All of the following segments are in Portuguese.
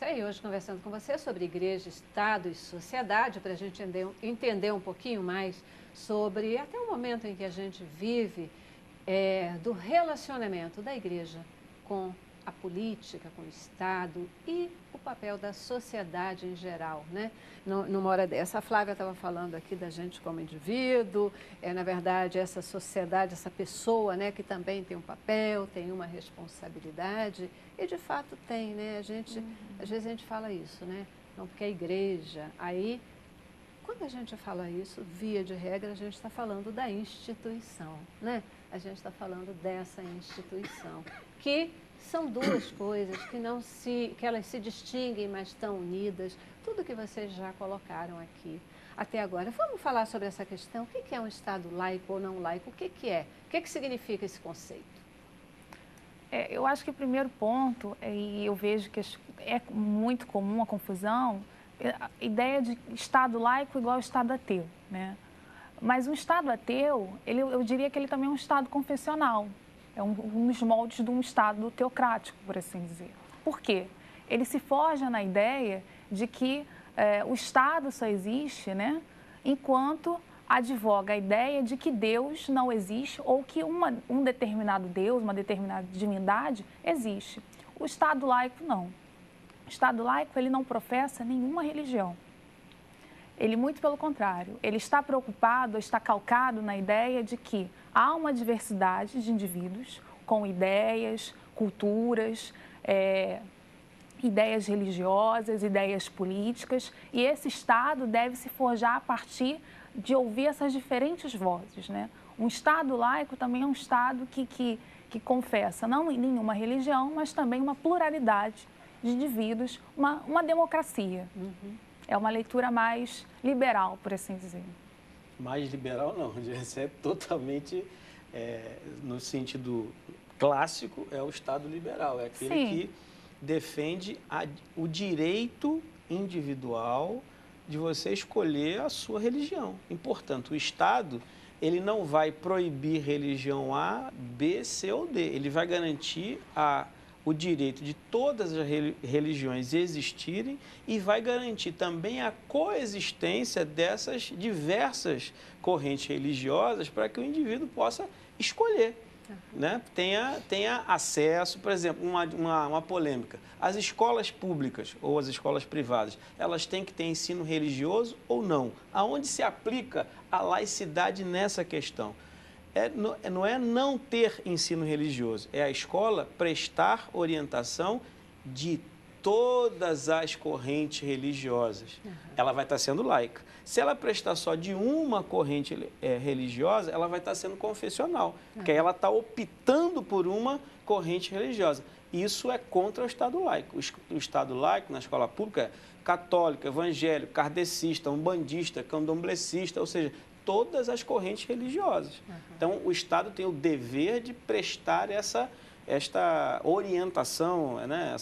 isso aí, hoje conversando com você sobre igreja, Estado e sociedade, para a gente entender um pouquinho mais sobre até o momento em que a gente vive, do relacionamento da igreja com a política, com o Estado e o papel da sociedade em geral, né? Numa hora dessa, a Flávia estava falando aqui da gente como indivíduo, na verdade, essa sociedade, essa pessoa, né, que também tem um papel, tem uma responsabilidade, e de fato tem, né? Às vezes a gente fala isso, né? Não, porque a igreja, aí, quando a gente fala isso, via de regra, a gente está falando da instituição, né? A gente está falando dessa instituição, que são duas coisas que elas se distinguem, mas estão unidas, tudo que vocês já colocaram aqui até agora. Vamos falar sobre essa questão, o que é um Estado laico ou não laico, o que é? O que significa esse conceito? Eu acho que o primeiro ponto, e eu vejo que é muito comum a confusão, a ideia de Estado laico igual Estado ateu, né? Mas um Estado ateu, eu diria que ele também é um Estado confessional. É um dos moldes de um Estado teocrático, por assim dizer. Por quê? Ele se forja na ideia de que o Estado só existe, né, enquanto advoga a ideia de que Deus não existe ou que um determinado Deus, uma determinada divindade existe. O Estado laico, não. O Estado laico, ele não professa nenhuma religião. Ele, muito pelo contrário, ele está preocupado, está calcado na ideia de que há uma diversidade de indivíduos com ideias, culturas, ideias religiosas, ideias políticas, e esse Estado deve se forjar a partir de ouvir essas diferentes vozes, né? Um Estado laico também é um Estado que confessa não nenhuma religião, mas também uma pluralidade de indivíduos, uma democracia. Uhum. É uma leitura mais liberal, por assim dizer. Mais liberal não, isso é totalmente, no sentido clássico, é o Estado liberal, é aquele Sim. que defende o direito individual de você escolher a sua religião. E, portanto, o Estado, ele não vai proibir religião A, B, C ou D, ele vai garantir o direito de todas as religiões existirem e vai garantir também a coexistência dessas diversas correntes religiosas para que o indivíduo possa escolher, né? Tenha acesso, por exemplo, uma polêmica. As escolas públicas ou as escolas privadas, elas têm que ter ensino religioso ou não? Aonde se aplica a laicidade nessa questão? Não é não ter ensino religioso, é a escola prestar orientação de todas as correntes religiosas. Uhum. Ela vai estar sendo laica. Se ela prestar só de uma corrente religiosa, ela vai estar sendo confessional, uhum, porque aí ela está optando por uma corrente religiosa. Isso é contra o Estado laico. O Estado laico, na escola pública, é católico, evangélico, kardecista, umbandista, candomblessista, ou seja, todas as correntes religiosas. Uhum. Então, o Estado tem o dever de prestar esta orientação, né?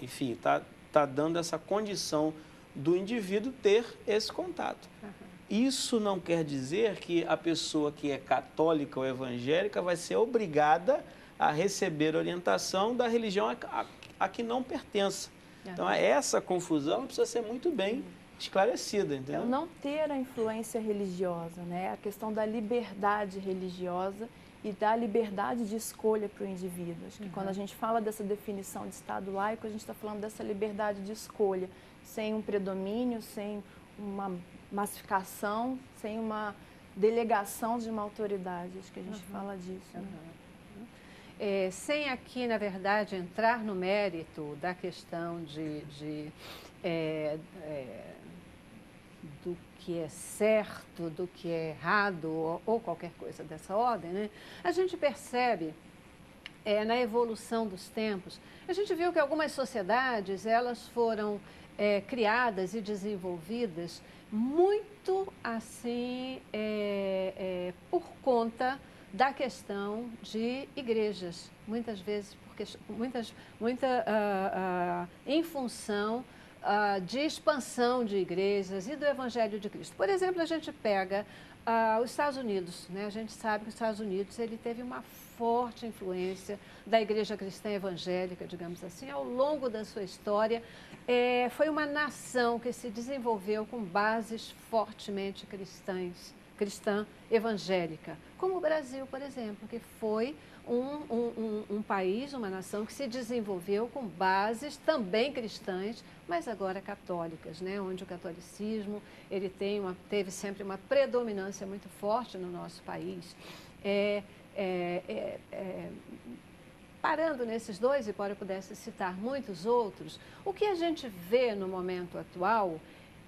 Enfim, tá dando essa condição do indivíduo ter esse contato. Uhum. Isso não quer dizer que a pessoa que é católica ou evangélica vai ser obrigada a receber orientação da religião a que não pertença. Uhum. Então, essa confusão precisa ser muito bem esclarecida, entendeu? É o não ter a influência religiosa, né? A questão da liberdade religiosa e da liberdade de escolha para o indivíduo. Acho que quando a gente fala dessa definição de Estado laico, a gente está falando dessa liberdade de escolha, sem um predomínio, sem uma massificação, sem uma delegação de uma autoridade. Acho que a gente fala disso. Né? Sem aqui, na verdade, entrar no mérito da questão do que é certo, do que é errado ou qualquer coisa dessa ordem, né? A gente percebe na evolução dos tempos, a gente viu que algumas sociedades elas foram criadas e desenvolvidas muito assim por conta da questão de igrejas, muitas vezes porque em função de expansão de igrejas e do Evangelho de Cristo. Por exemplo, a gente pega os Estados Unidos, né? A gente sabe que os Estados Unidos ele teve uma forte influência da igreja cristã evangélica, digamos assim, ao longo da sua história. Foi uma nação que se desenvolveu com bases fortemente cristã evangélica, como o Brasil, por exemplo, que foi um país, uma nação que se desenvolveu com bases também cristãs, mas agora católicas, né? Onde o catolicismo ele teve sempre uma predominância muito forte no nosso país. Parando nesses dois, embora eu pudesse citar muitos outros, o que a gente vê no momento atual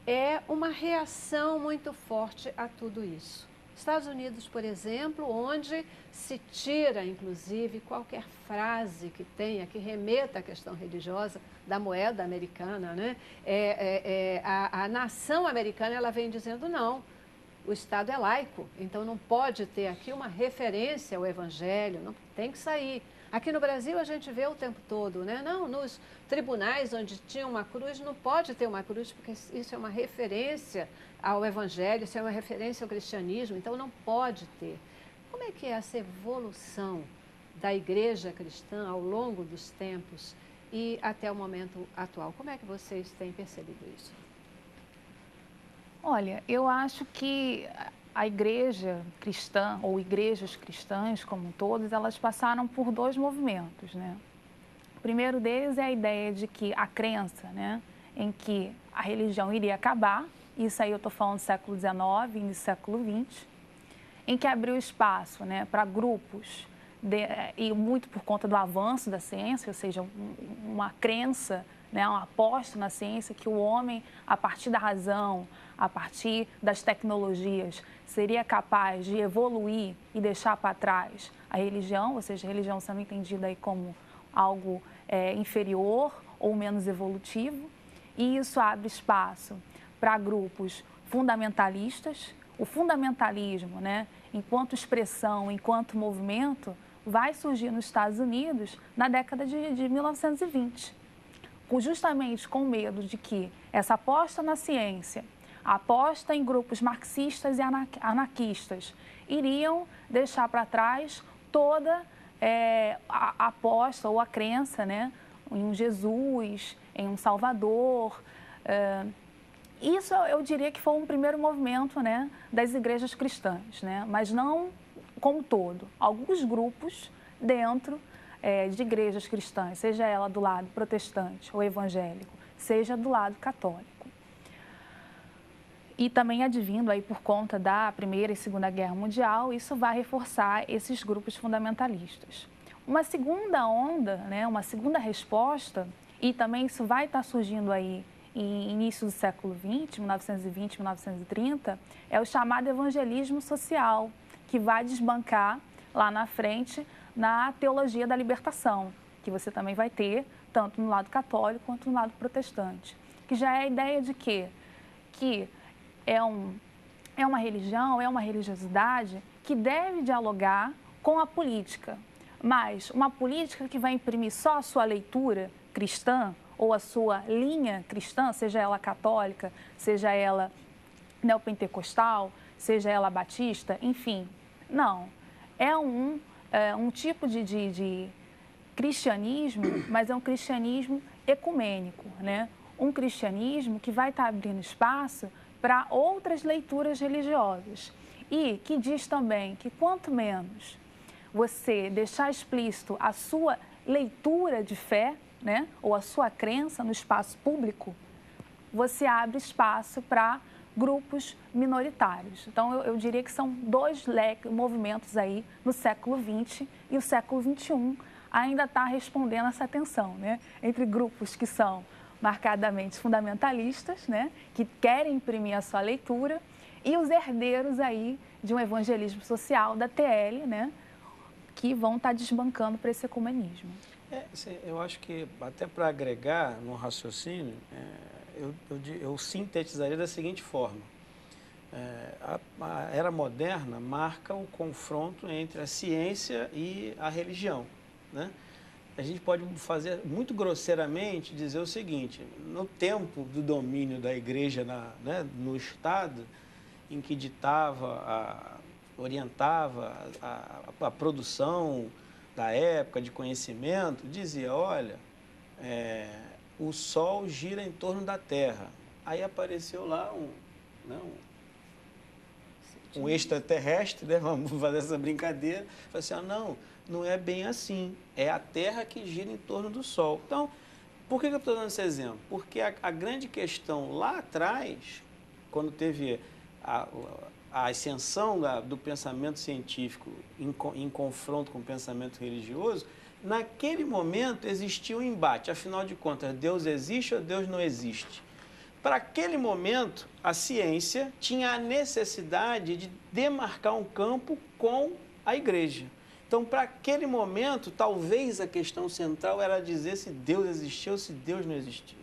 é uma reação muito forte a tudo isso. Estados Unidos, por exemplo, onde se tira, inclusive, qualquer frase que tenha, que remeta à questão religiosa da moeda americana, né? A nação americana ela vem dizendo não, o Estado é laico, então não pode ter aqui uma referência ao Evangelho, não tem que sair. Aqui no Brasil a gente vê o tempo todo, né? Não, nos tribunais onde tinha uma cruz, não pode ter uma cruz, porque isso é uma referência ao Evangelho, isso é uma referência ao cristianismo, então não pode ter. Como é que é essa evolução da igreja cristã ao longo dos tempos e até o momento atual? Como é que vocês têm percebido isso? Olha, eu acho que a igreja cristã, ou igrejas cristãs como todas, elas passaram por dois movimentos, né? O primeiro deles é a ideia de que a crença, né, em que a religião iria acabar, isso aí eu estou falando do século XIX, início do século XX, em que abriu espaço, né, para grupos, e muito por conta do avanço da ciência, ou seja, uma crença, né, uma aposta na ciência que o homem, a partir da razão, a partir das tecnologias, seria capaz de evoluir e deixar para trás a religião, ou seja, a religião sendo entendida aí como algo inferior ou menos evolutivo, e isso abre espaço para grupos fundamentalistas. O fundamentalismo, né, enquanto expressão, enquanto movimento, vai surgir nos Estados Unidos na década de 1920, justamente com medo de que essa aposta na ciência, a aposta em grupos marxistas e anarquistas iriam deixar para trás toda a aposta ou a crença, né, em um Jesus, em um Salvador. Isso eu diria que foi um primeiro movimento, né, das igrejas cristãs, né, mas não como todo. Alguns grupos dentro de igrejas cristãs, seja ela do lado protestante ou evangélico, seja do lado católico. E também advindo aí por conta da Primeira e Segunda Guerra Mundial, isso vai reforçar esses grupos fundamentalistas. Uma segunda onda, né, uma segunda resposta, e também isso vai estar surgindo aí em início do século XX, 1920, 1930, é o chamado evangelismo social, que vai desbancar lá na frente na teologia da libertação, que você também vai ter, tanto no lado católico quanto no lado protestante, que já é a ideia de quê? Que é uma religião, é uma religiosidade que deve dialogar com a política, mas uma política que vai imprimir só a sua leitura cristã ou a sua linha cristã, seja ela católica, seja ela neopentecostal, seja ela batista, enfim, não. É um tipo de cristianismo, mas é um cristianismo ecumênico, né? Um cristianismo que vai estar abrindo espaço para outras leituras religiosas e que diz também que quanto menos você deixar explícito a sua leitura de fé, né, ou a sua crença no espaço público, você abre espaço para grupos minoritários. Então, eu diria que são dois movimentos aí no século XX e o século XXI ainda está respondendo essa tensão, né, entre grupos que são marcadamente fundamentalistas, né, que querem imprimir a sua leitura, e os herdeiros aí de um evangelismo social da TL, né, que vão estar desbancando para esse ecumenismo. Eu acho que, até para agregar no raciocínio, eu sintetizaria da seguinte forma. A era moderna marca o confronto entre a ciência e a religião, né? A gente pode fazer muito grosseiramente dizer o seguinte: no tempo do domínio da igreja no Estado, em que ditava orientava a produção da época de conhecimento, dizia, olha, o Sol gira em torno da Terra. Aí apareceu lá um extraterrestre, né? Vamos fazer essa brincadeira. Falei assim, não é bem assim. É a Terra que gira em torno do Sol. Então, por que eu estou dando esse exemplo? Porque a grande questão lá atrás, quando teve a ascensão do pensamento científico em confronto com o pensamento religioso, naquele momento existia um embate. Afinal de contas, Deus existe ou Deus não existe? Para aquele momento, a ciência tinha a necessidade de demarcar um campo com a igreja. Então, para aquele momento, talvez a questão central era dizer se Deus existia ou se Deus não existia.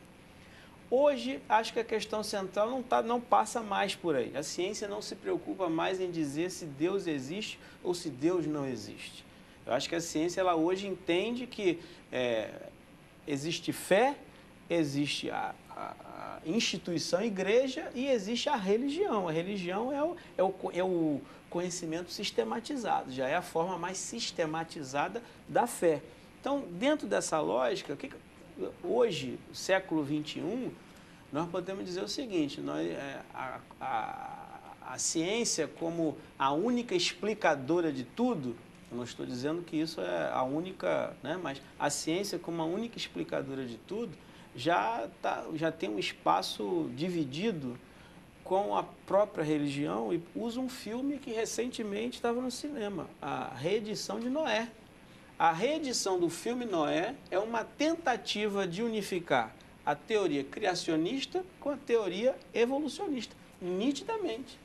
Hoje, acho que a questão central não passa mais por aí. A ciência não se preocupa mais em dizer se Deus existe ou se Deus não existe. Eu acho que a ciência, ela hoje entende que existe fé, existe a instituição igreja e existe a religião. A religião é o conhecimento sistematizado, já é a forma mais sistematizada da fé. Então, dentro dessa lógica, hoje, século XXI, nós podemos dizer o seguinte, a ciência como a única explicadora de tudo, eu não estou dizendo que isso é a única, né, mas a ciência como a única explicadora de tudo, já tem um espaço dividido com a própria religião e usa um filme que recentemente estava no cinema, a reedição de Noé. A reedição do filme Noé é uma tentativa de unificar a teoria criacionista com a teoria evolucionista, nitidamente.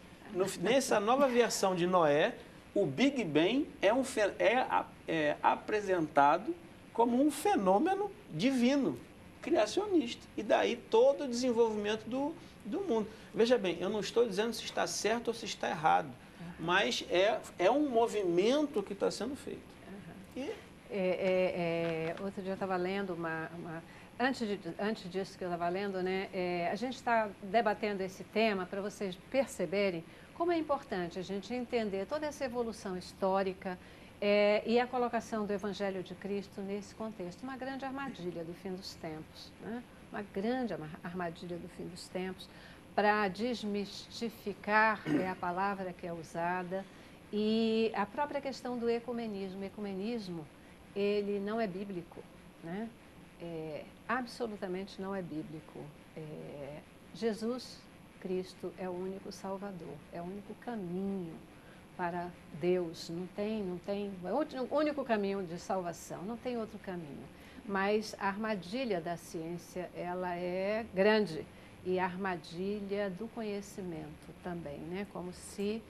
Nessa nova versão de Noé, o Big Bang é apresentado como um fenômeno divino, criacionista. E daí todo o desenvolvimento do mundo. Veja bem, eu não estou dizendo se está certo ou se está errado, mas é um movimento que está sendo feito. Outro dia eu estava lendo antes disso que eu estava lendo, né? A gente está debatendo esse tema para vocês perceberem como é importante a gente entender toda essa evolução histórica e a colocação do Evangelho de Cristo nesse contexto. Uma grande armadilha do fim dos tempos, né? Uma grande armadilha do fim dos tempos para desmistificar a palavra que é usada e a própria questão do ecumenismo. O ecumenismo, ele não é bíblico, né? Absolutamente não é bíblico. Jesus Cristo é o único Salvador, é o único caminho para Deus, não tem, é o único caminho de salvação, não tem outro caminho. Mas a armadilha da ciência, ela é grande, e a armadilha do conhecimento também, né? Como se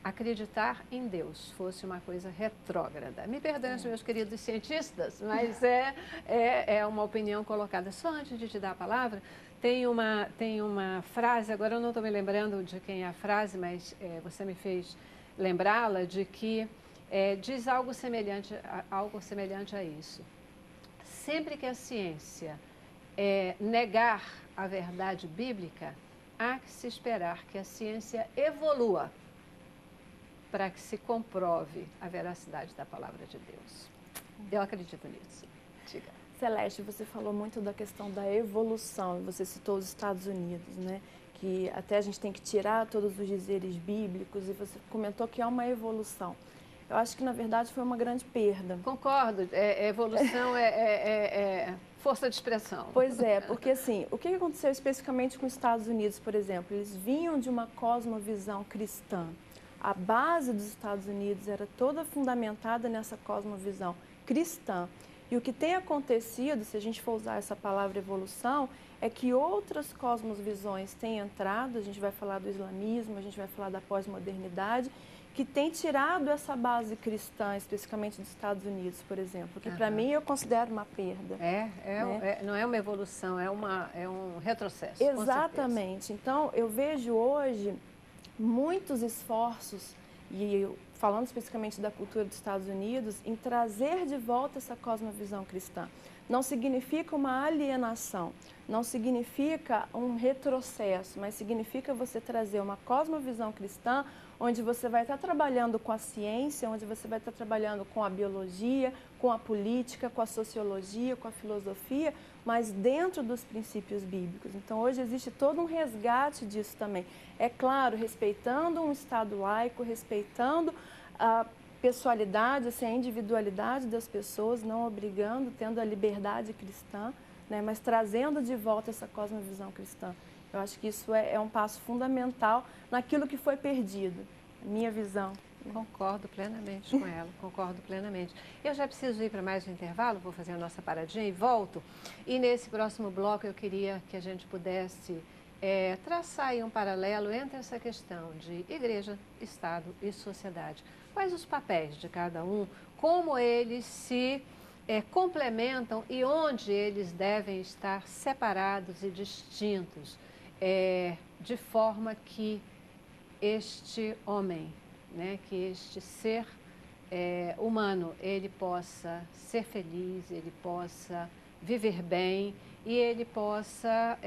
acreditar em Deus fosse uma coisa retrógrada. Me perdoem, meus queridos cientistas, mas é uma opinião colocada. Só antes de te dar a palavra, tem uma frase, agora eu não estou me lembrando de quem é a frase, mas você me fez lembrá-la, de que diz algo semelhante a isso. Sempre que a ciência negar a verdade bíblica, há que se esperar que a ciência evolua para que se comprove a veracidade da palavra de Deus. Eu acredito nisso. Diga. Celeste, você falou muito da questão da evolução, você citou os Estados Unidos, né? Que até a gente tem que tirar todos os dizeres bíblicos, e você comentou que há uma evolução. Eu acho que, na verdade, foi uma grande perda. Concordo, evolução é força de expressão. Pois é, porque assim, o que aconteceu especificamente com os Estados Unidos, por exemplo? Eles vinham de uma cosmovisão cristã. A base dos Estados Unidos era toda fundamentada nessa cosmovisão cristã. E o que tem acontecido, se a gente for usar essa palavra evolução, é que outras cosmovisões têm entrado, a gente vai falar do islamismo, a gente vai falar da pós-modernidade, que tem tirado essa base cristã, especificamente dos Estados Unidos, por exemplo, que para mim eu considero uma perda. Não é uma evolução, é um retrocesso. Exatamente. Então, eu vejo hoje muitos esforços e falando especificamente da cultura dos Estados Unidos, em trazer de volta essa cosmovisão cristã. Não significa uma alienação, não significa um retrocesso, mas significa você trazer uma cosmovisão cristã onde você vai estar trabalhando com a ciência, onde você vai estar trabalhando com a biologia, com a política, com a sociologia, com a filosofia, mas dentro dos princípios bíblicos. Então, hoje existe todo um resgate disso também. É claro, respeitando um Estado laico, respeitando a pessoalidade, assim, a individualidade das pessoas, não obrigando, tendo a liberdade cristã, né, mas trazendo de volta essa cosmovisão cristã. Eu acho que isso é um passo fundamental naquilo que foi perdido, minha visão. Concordo plenamente com ela, concordo plenamente. Eu já preciso ir para mais um intervalo, vou fazer a nossa paradinha e volto. E nesse próximo bloco eu queria que a gente pudesse traçar aí um paralelo entre essa questão de igreja, Estado e sociedade. Quais os papéis de cada um, como eles se complementam e onde eles devem estar separados e distintos, de forma que este homem, né, que este ser humano, ele possa ser feliz, ele possa viver bem e ele possa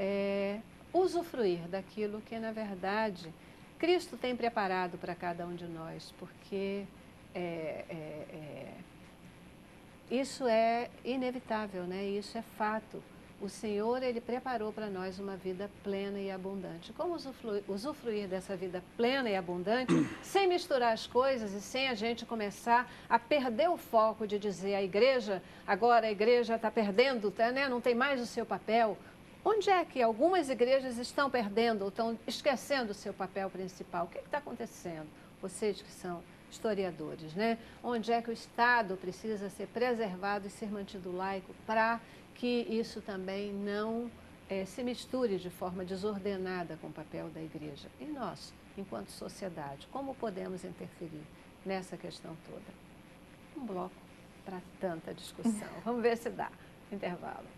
usufruir daquilo que, na verdade, Cristo tem preparado para cada um de nós, porque isso é inevitável, né? Isso é fato. O Senhor, Ele preparou para nós uma vida plena e abundante. Como usufruir dessa vida plena e abundante sem misturar as coisas e sem a gente começar a perder o foco de dizer agora a igreja está perdendo, né? Não tem mais o seu papel. Onde é que algumas igrejas estão perdendo ou estão esquecendo o seu papel principal? O que está acontecendo? Vocês que são historiadores, né? Onde é que o Estado precisa ser preservado e ser mantido laico para que isso também não se misture de forma desordenada com o papel da igreja? E nós, enquanto sociedade, como podemos interferir nessa questão toda? Um bloco para tanta discussão. Vamos ver se dá. Intervalo.